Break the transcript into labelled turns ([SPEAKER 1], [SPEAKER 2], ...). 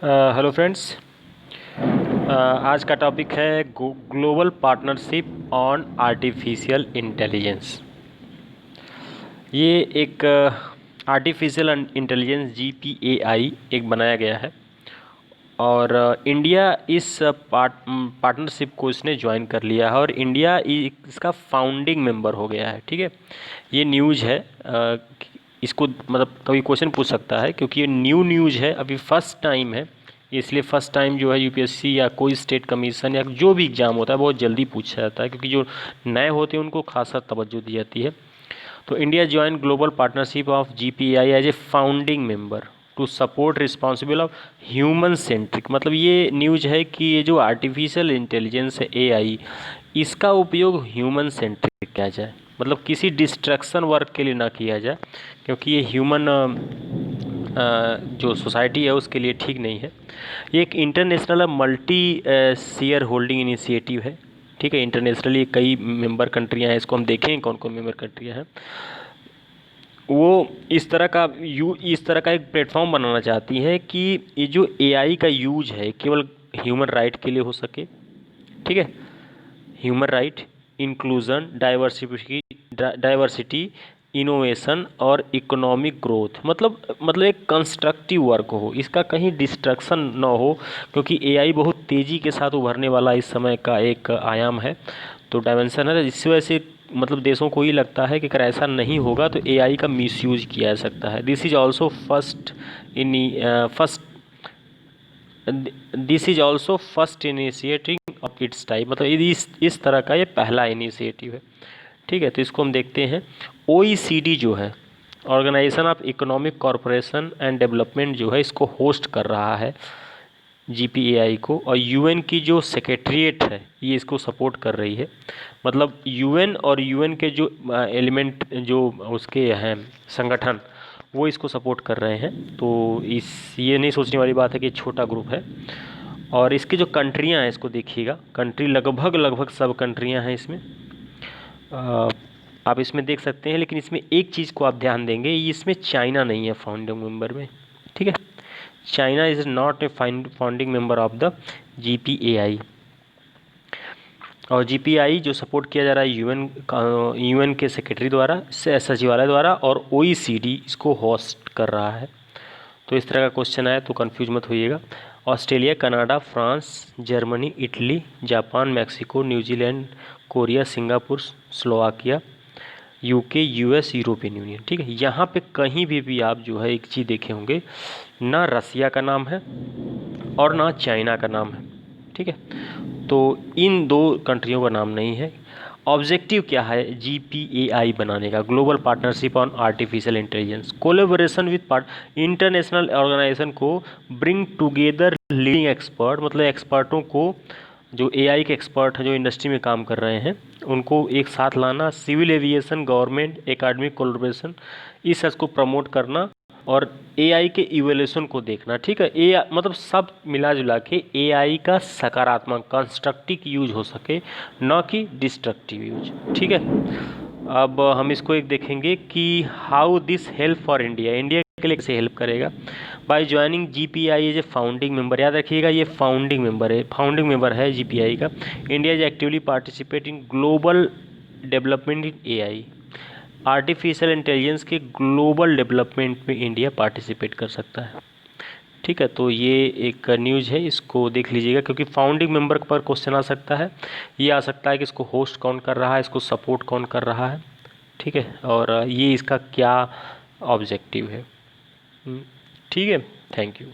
[SPEAKER 1] Hello friends. आज का topic है global partnership on artificial intelligence. ये एक आर्टिफिशियल इंटेलिजेंस GPAI एक बनाया गया है और इंडिया इस पार्टनरशिप को इसने ज्वाइन कर लिया है और इंडिया इसका फाउंडिंग मेंबर हो गया है। ठीक है, ये न्यूज़ है। इसको मतलब कभी क्वेश्चन पूछ सकता है क्योंकि ये न्यूज़ है, अभी फर्स्ट टाइम है, इसलिए फर्स्ट टाइम जो है यूपीएससी या कोई स्टेट कमीशन या जो भी एग्ज़ाम होता है बहुत जल्दी पूछा जाता है क्योंकि जो नए होते हैं उनको खासा तवज्जो दी जाती है। तो India join global partnership of GPAI as a founding member to support responsible of human centric. मतलब ये न्यूज़ है कि ये जो आर्टिफिशियल इंटेलिजेंस है AI, इसका उपयोग ह्यूमन सेंट्रिक किया जाए, मतलब किसी डिस्ट्रक्शन वर्क के लिए ना किया जाए क्योंकि ये ह्यूमन जो सोसाइटी है उसके लिए ठीक नहीं है। ये एक international multi share holding initiative है। ठीक है, इंटरनेशनली कई मेंबर कंट्रियां हैं, इसको हम देखें कौन कौन मेंबर कंट्रियां हैं। वो इस तरह का एक प्लेटफॉर्म बनाना चाहती हैं कि ये जो AI का यूज है केवल ह्यूमन राइट के लिए हो सके। ठीक है, human right, inclusion, diversity, innovation और इकोनॉमिक ग्रोथ, मतलब एक कंस्ट्रक्टिव वर्क हो, इसका कहीं डिस्ट्रक्शन ना हो क्योंकि AI बहुत तेज़ी के साथ उभरने वाला इस समय का एक आयाम है, तो डायमेंशन है। इस वजह से मतलब देशों को ही लगता है कि अगर ऐसा नहीं होगा तो AI का मिसयूज किया जा सकता है। This is also first initiative of its type, मतलब इस तरह का ये पहला इनिशिएटिव है। ठीक है, तो इसको हम देखते हैं। OECD जो है, organization of economic corporation and development, जो है इसको होस्ट कर रहा है GPAI को, और UN की जो सेक्रेटरीट है ये इसको सपोर्ट कर रही है। मतलब UN और UN के जो एलिमेंट जो उसके हैं संगठन, वो इसको सपोर्ट कर रहे हैं। तो ये नहीं सोचने वाली बात है कि छोटा ग्रुप है। और इसकी जो कंट्रियां हैं इसको देखिएगा, कंट्री लगभग सब कंट्रियां हैं इसमें, आप इसमें देख सकते हैं। लेकिन इसमें एक चीज़ को आप ध्यान देंगे, इसमें चाइना नहीं है फाउंडिंग मेंबर में। ठीक है, China is not a founding member of the GPAI। और GPAI जो सपोर्ट किया जा रहा है UN के सेक्रेटरी द्वारा, सचिवालय द्वारा, और OECD इसको होस्ट कर रहा है। तो इस तरह का क्वेश्चन आए तो कंफ्यूज मत होइएगा। Australia, Canada, France, Germany, Italy, Japan, Mexico, New Zealand, Korea, Singapore, Slovakia, UK, US, European Union. ठीक है, यहाँ पे कहीं भी आप जो है एक चीज़ देखे होंगे, ना रसिया का नाम है और ना चाइना का नाम है। ठीक है, तो इन दो कंट्रियों का नाम नहीं है। ऑब्जेक्टिव क्या है GPAI बनाने का? Global partnership on artificial intelligence, collaboration with international organization को ब्रिंग टुगेदर लीडिंग एक्सपर्ट, मतलब एक्सपर्टों को, जो AI के एक्सपर्ट हैं जो इंडस्ट्री में काम कर रहे हैं, उनको एक साथ लाना, civil aviation, government, academic collaboration, इस सब को प्रमोट करना और AI के इवोल्यूशन को देखना। ठीक है, AI मतलब सब मिला जुला के AI का सकारात्मक कंस्ट्रक्टिव यूज हो सके, न कि डिस्ट्रक्टिव यूज। ठीक है, अब हम इसको एक देखेंगे कि how this help for India के लिए कैसे हेल्प करेगा। By joining GPAI as a founding member, याद रखिएगा ये फाउंडिंग मेंबर है GPAI का। India is actively participate in global development in AI, artificial intelligence के ग्लोबल डेवलपमेंट में इंडिया पार्टिसिपेट कर सकता है। ठीक है, तो ये एक न्यूज़ है, इसको देख लीजिएगा क्योंकि फाउंडिंग मेंबर पर क्वेश्चन आ सकता है। ये आ सकता है कि इसको होस्ट कौन कर रहा है, इसको सपोर्ट कौन कर रहा है। ठीक है, और ये इसका क्या ऑब्जेक्टिव है। ठीक है, थैंक यू।